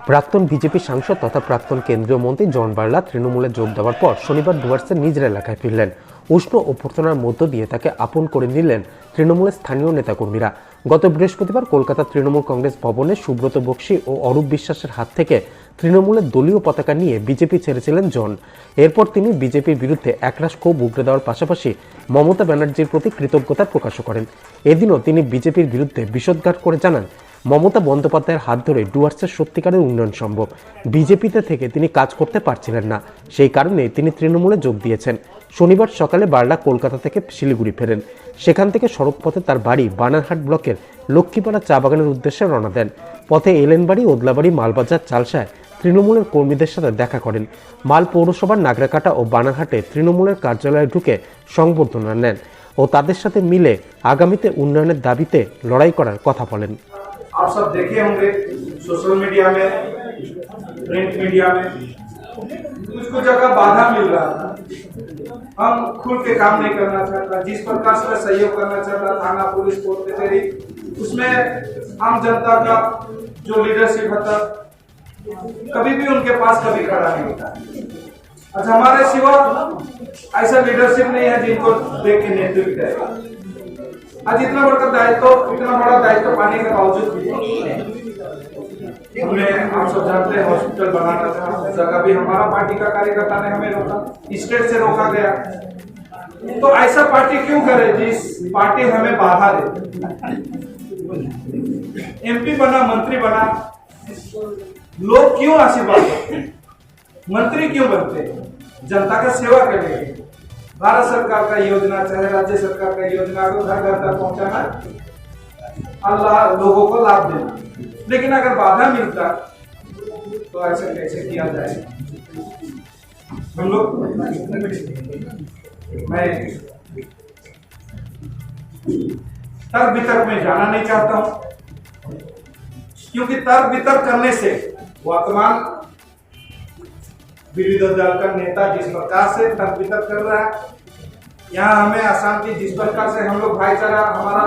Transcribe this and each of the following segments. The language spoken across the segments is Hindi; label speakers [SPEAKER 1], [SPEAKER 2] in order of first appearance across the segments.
[SPEAKER 1] প্রাক্তন বিজেপি সাংসদ তথা প্রাক্তন কেন্দ্রীয় মন্ত্রী জন বার্লা তৃণমূলে যোগ দেওয়ার পর শনিবার ডুয়ার্সের নিজের এলাকায় ফিরলেন। উষ্ণ অভ্যর্থনার মধ্য দিয়ে তাকে আপন করে নিলেন তৃণমূলের স্থানীয় নেতাকর্মীরা। গত বৃহস্পতিবার কলকাতা তৃণমূল কংগ্রেস ভবনে সুব্রত বক্সী ও অরূপ বিশ্বাসের হাত থেকে তৃণমূলের দলীয় পতাকা নিয়ে বিজেপি ছেড়েছিলেন জন। এরপর তিনি বিজেপির বিরুদ্ধে একরাশ ক্ষোভ উগরে দেওয়ার পাশাপাশি মমতা ব্যানার্জির প্রতি কৃতজ্ঞতা প্রকাশ করেন। এদিনও তিনি বিজেপির বিরুদ্ধে বিষোদ্গার করে জানান, মমতা বন্দ্যোপাধ্যায়ের হাত ধরে ডুয়ার্সের সত্যিকারের উন্নয়ন সম্ভব। বিজেপিতে থেকে তিনি কাজ করতে পারছিলেন না, সেই কারণে তিনি তৃণমূলে যোগ দিয়েছেন। শনিবার সকালে বার্লা কলকাতা থেকে শিলিগুড়ি ফেরেন। সেখান থেকে সড়কপথে তার বাড়ি বানারহাট ব্লকের লক্ষ্মীপাড়া চা বাগানের উদ্দেশ্যে রওনা দেন। পথে এলেনবাড়ি, ওদলাবাড়ি, মালবাজার, চালসায় তৃণমূলের কর্মীদের সাথে দেখা করেন। মাল পৌরসভার নাগরাকাটা ও বানারহাটে তৃণমূলের কার্যালয়ে ঢুকে সংবর্ধনা নেন ও তাদের সাথে মিলে আগামীতে উন্নয়নের দাবিতে লড়াই করার কথা বলেন।
[SPEAKER 2] आप सब देखे होंगे सोशल मीडिया में, प्रिंट मीडिया में कुछ कुछ जगह बाधा मिल रहा था। हम खुल के काम नहीं करना चाहता, जिस प्रकार से सहयोग करना चाहता थाना, पुलिस, कोर्ट कचहरी, उसमें आम जनता का जो लीडरशिप होता कभी भी उनके पास कभी खड़ा नहीं होता। अच्छा, हमारे सिवा ऐसा लीडरशिप नहीं है जिनको देख के नेतृत्व करेगा। आज इतना बड़ा दायित्व पाने के बावजूद भी हमने, आप सब जानते हैं, हॉस्पिटल बनाना था, उस जगह भी हमारा पार्टी का कार्यकर्ता ने हमें रोका, स्टेट से रोका गया। तो ऐसा पार्टी क्यों करे जिस पार्टी हमें बाधा दे? एमपी बना, मंत्री बना, लोग क्यों आशीर्वाद करते? मंत्री क्यों बनते? जनता का सेवा करने के। भारत सरकार का योजना चाहे राज्य सरकार का योजना को घर घर तक पहुंचाना, अल्लाह लोगों को लाभ देना। लेकिन अगर बाधा मिलता तो ऐसा कैसे किया जाए? हम लोग, मैं तर्क वितर्क में जाना नहीं चाहता हूं, क्योंकि तर्क वितर्क करने से वर्तमान विरोधी दल का नेता जिस प्रकार से तर्क वितर्क कर रहा है, यहाँ हमें अशांति, जिस प्रकार से हम लोग भाईचारा, हमारा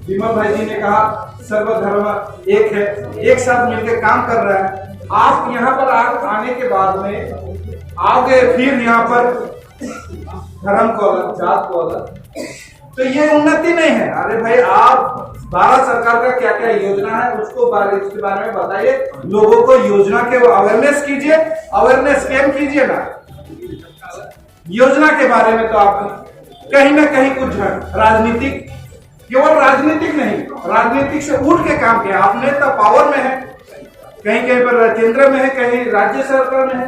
[SPEAKER 2] विमल भाई जी ने कहा सर्वधर्म एक है, एक साथ मिलकर काम कर रहा है। आप यहाँ पर आने के बाद में आओगे फिर यहाँ पर धर्म को अलग, जात को अलग, तो ये उन्नति नहीं है। अरे भाई, आप भारत सरकार का क्या क्या योजना है उसके बारे में बताइए, लोगों को योजना के अवेयरनेस कीजिए, अवेयरनेस कैंप कीजिए ना। योजना के बारे में तो आप कहीं ना कहीं कुछ राजनीतिक, केवल राजनीतिक नहीं, राजनीतिक से उठ के काम किया। आप नेता पावर में है, कहीं कहीं पर केंद्र में है, कहीं राज्य सरकार में है,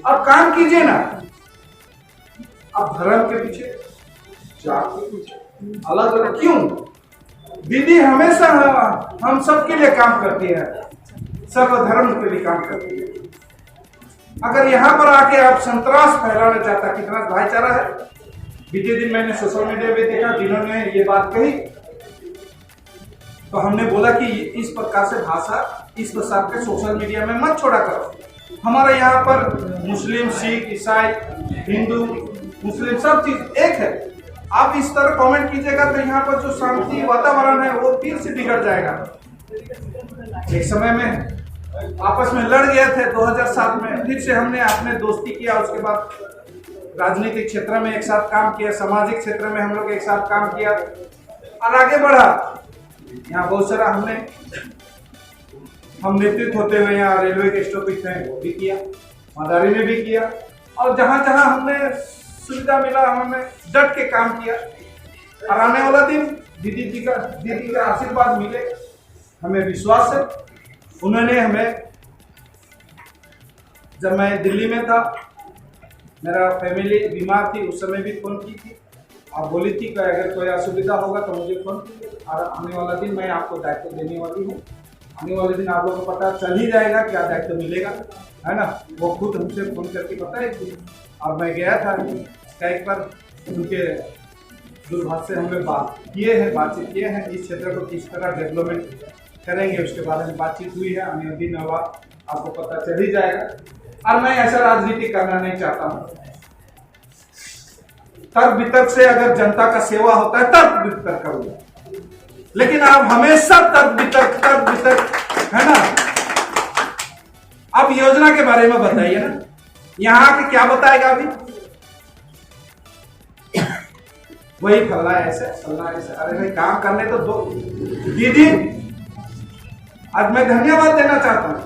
[SPEAKER 2] अब काम कीजिए ना। अब धर्म के पीछे, जात के पीछे अलग अलग क्यों? दीदी हमेशा हम सबके लिए काम करती है, सर्वधर्म के लिए काम करती है। अगर यहाँ पर आके आप संतरास फैलाना चाहता, कितना भाईचारा है। बीते दिन मैंने सोशल मीडिया पे देखा जिन्होंने ये बात कही, तो हमने बोला कि इस प्रकार से भाषा, इस प्रकार के सोशल मीडिया में मत छोड़ा करो। हमारे यहाँ पर मुस्लिम, सिख, ईसाई, हिंदू, मुस्लिम सब चीज एक है। आप इस तरह कमेंट कीजिएगा तो यहाँ पर जो शांति वातावरण है वो फिर से बिगड़ जाएगा। एक समय में आपस में लड़ गए थे 2007 में, फिर से हमने आपने दोस्ती किया, उसके बाद राजनीतिक क्षेत्र में एक साथ काम किया, सामाजिक क्षेत्र में हम लोग एक साथ काम किया और आगे बढ़ा। यहाँ बहुत सारा हम नेतृत्व होते हुए यहाँ रेलवे के स्टॉपेज में वो भी किया, मदारी में भी किया, और जहां जहां हमने सुविधा मिला हमने डट के काम किया। और आने वाला दिन दीदी का आशीर्वाद मिले, हमें विश्वास है। उन्होंने हमें, जब मैं दिल्ली में था, मेरा फैमिली बीमार थी, उस समय भी फोन की थी और बोली थी कि अगर कोई असुविधा होगा तो मुझे फोन कीजिए। और आने वाला दिन मैं आपको दायित्व देने वाली हूँ। आने वाले दिन आप लोगों को पता चल ही जाएगा क्या दायित्व मिलेगा, है ना। वो खुद हमसे फोन करके बताएगी। और मैं गया था एक बार, उनके दुर्भाग्य से हम लोग बातचीत किए हैं, इस क्षेत्र को किस तरह डेवलपमेंट करेंगे उसके बारे में बातचीत हुई है। आने दिन आपको पता चल ही जाएगा। और मैं ऐसा राजनीति करना नहीं चाहता हूँ। तर्क वितर्क से अगर जनता का सेवा होता है तर्क वितर्क करूंगा, लेकिन आप हमेशा तर्क वितर्क है ना। अब योजना के बारे में बताइए ना, यहाँ के क्या बताएगा अभी? वही फल्ला ऐसे। अरे भाई काम करने तो दो। दीदी, आज मैं धन्यवाद देना चाहता हूं।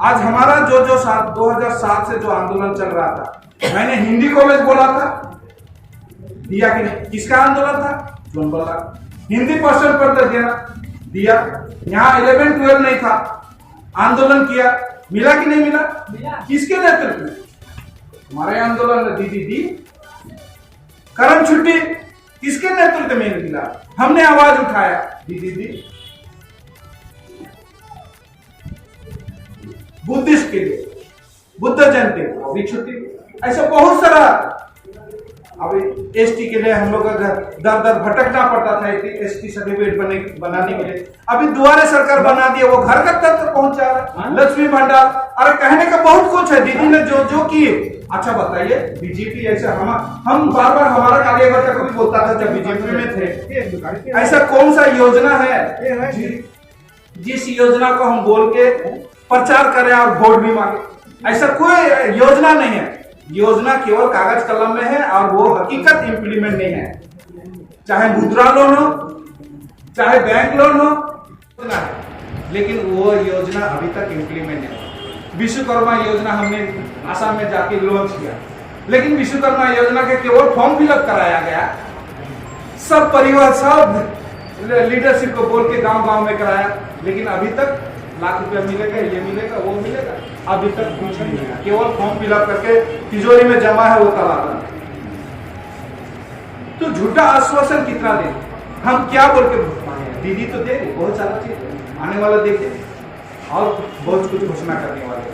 [SPEAKER 2] आज हमारा जो 2007 से जो आंदोलन चल रहा था, मैंने हिंदी कॉलेज बोला था, दिया कि नहीं? किसका आंदोलन था? जोन बोला। हिंदी पर्सन पर दिया। यहाँ 11-12 नहीं था, आंदोलन किया, मिला कि नहीं मिला? किसके नेतृत्व में? हमारे आंदोलन में दीदी दी। कर्म छुट्टी किसके नेतृत्व में मिला? हमने आवाज उठाया, दीदी दी। बुद्धिस्ट के लिए, बुद्ध जयंती अभी छुट्टी। ऐसा बहुत सारा। अभी एसटी के लिए हम लोग का दर भटकना पड़ता था एसटी सर्टिफिकेट बनाने के लिए। अभी दोबारा सरकार बना दिया, वो घर घर तक पहुंचा रहा है। लक्ष्मी भंडार, अरे कहने का बहुत कुछ है। दीदी ने जो किए। अच्छा बताइए, बीजेपी ऐसा हम बार बार हमारा कार्यकर्ता को भी बोलता था जब बीजेपी में थे, ऐसा कौन सा योजना है जिस योजना को हम बोल के प्रचार करें और वोट भी मांगे? ऐसा कोई योजना नहीं है। योजना केवल कागज कलम में है और वो हकीकत इंप्लीमेंट नहीं है। चाहे मुद्रा लोन हो, चाहे बैंक लोन हो, लेकिन वो योजना अभी तक इंप्लीमेंट नहीं है। विश्वकर्मा योजना हमने आसाम में जाके लॉन्च किया, लेकिन विश्वकर्मा योजना के केवल फॉर्म फिलअप कराया गया। सब परिवार, सब लीडरशिप को बोल के गांव में कराया, लेकिन अभी तक लाख रुपया मिलेगा, ये मिलेगा, वो मिलेगा, अभी तक कुछ नहीं मिला। केवल फॉर्म फिलअप करके तिजोरी में जमा है, वो कल आता है। तो झूठा आश्वासन कितना दे? हम क्या बोल के मांगे? दीदी तो दे बहुत सारा चीज आने वाला, देखिए और बहुत कुछ घोषणा करने वाले।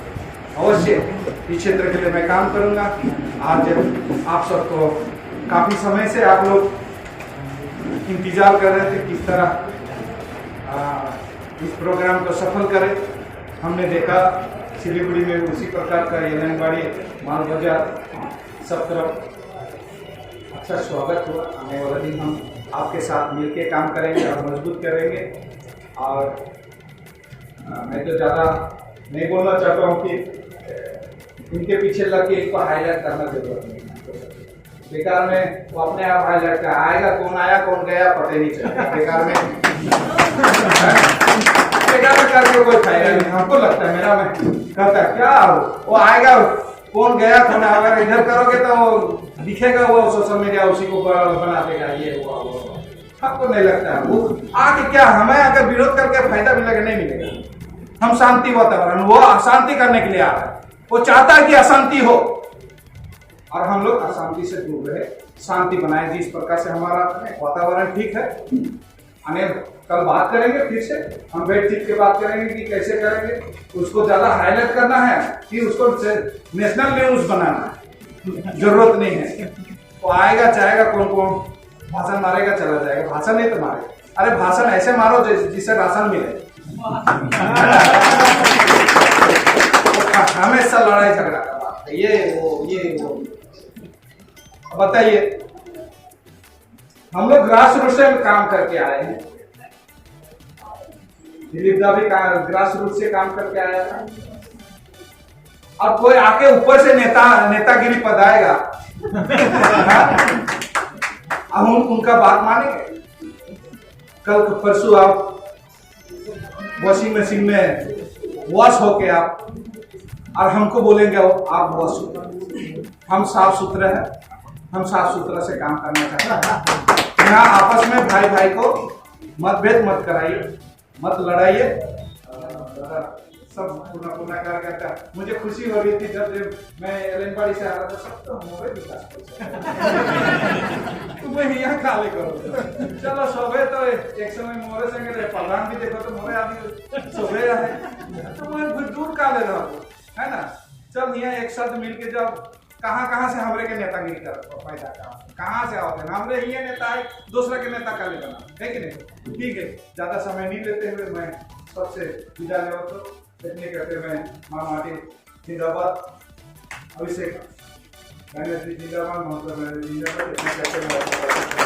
[SPEAKER 2] अवश्य इस क्षेत्र के लिए मैं काम करूंगा। आज आप सबको काफी समय से आप लोग इंतजार कर रहे थे किस तरह इस प्रोग्राम को सफल करें। हमने देखा सिलीगुड़ी में उसी प्रकार का एलनबाड़ी, माल बाजार, सब तरफ अच्छा स्वागत हुआ। आने वाला दिन हम आपके साथ मिलकर काम करेंगे और मजबूत करेंगे। और मैं तो ज़्यादा नहीं बोलना चाहता हूँ कि इनके पीछे लग के इनको हाईलाइट करना जरूरत नहीं है। बेकार में वो अपने आप हाईलाइट कर आएगा, कौन आया कौन गया पता नहीं चलेगा। बेकार में करके कोई फायदा नहीं। हमको लगता है, मेरा में कहता है क्या वो आएगा, कौन गया कौन, अगर इधर करोगे तो वो दिखेगा, वो सोशल मीडिया उसी को बना देगा, ये हुआ वो। हमको नहीं लगता है वो आके क्या हमें अगर विरोध करके फायदा मिलेगा, नहीं मिलेगा। हम शांति वातावरण, वो अशांति करने के लिए आ रहा है। वो चाहता है कि अशांति हो और हम लोग अशांति से दूर रहे, शांति बनाए। जिस प्रकार से हमारा वातावरण ठीक है, आने कल बात करेंगे, फिर से हम बैठ के बात करेंगे कि कैसे करेंगे। उसको ज्यादा हाईलाइट करना है कि उसको नेशनल न्यूज बनाना है, जरूरत नहीं है। वो आएगा चाहेगा, कौन भाषण मारेगा चला जाएगा। भाषण नहीं तो मारे, अरे भाषण ऐसे मारो जिससे राशन मिले। हमेशा लड़ाई झगड़ा का बात है, ये वो। बताइए, हम लोग ग्रास रूट से काम करके आए हैं। दिलीप दा भी ग्रास रूट से काम करके आया था। अब कोई आके ऊपर से नेतागिरी पदाएगा, अब हम उनका बात मानेंगे? कल परसों आप वॉशिंग मशीन में वॉश होके आप और हमको बोलेंगे आप वॉश हो। हम साफ सुथरे हैं, हम साफ सुथरा से काम करना चाहते हैं। यहाँ आपस में भाई को मतभेद मत कराइए, मत लड़ाइए। सब पुनः करता। मुझे खुशी हो रही थी जब मैं एलनबाड़ी से आ रहा था, सब तो मोरे विकास तुम यहाँ काले करो। चलो सोबे तो एक समय मोरे संगे रहे, प्रधान भी देखो तो मोरे आदमी सोबे रहे, तो मैं दूर काले रहो, है ना। चल यहाँ एक साथ मिलके जब कहाँ से हमरे के नेतागिरी कर फायदा कहाँ से आओगे? हमरे ये नेता है, दूसरा के नेता का ले बना है कि नहीं? ठीक है, ज्यादा समय नहीं लेते हुए मैं सबसे विदा ले तो इतने कहते मैं माटी जिंदाबाद, अभिषेक जिंदाबाद, जिंदाबाद।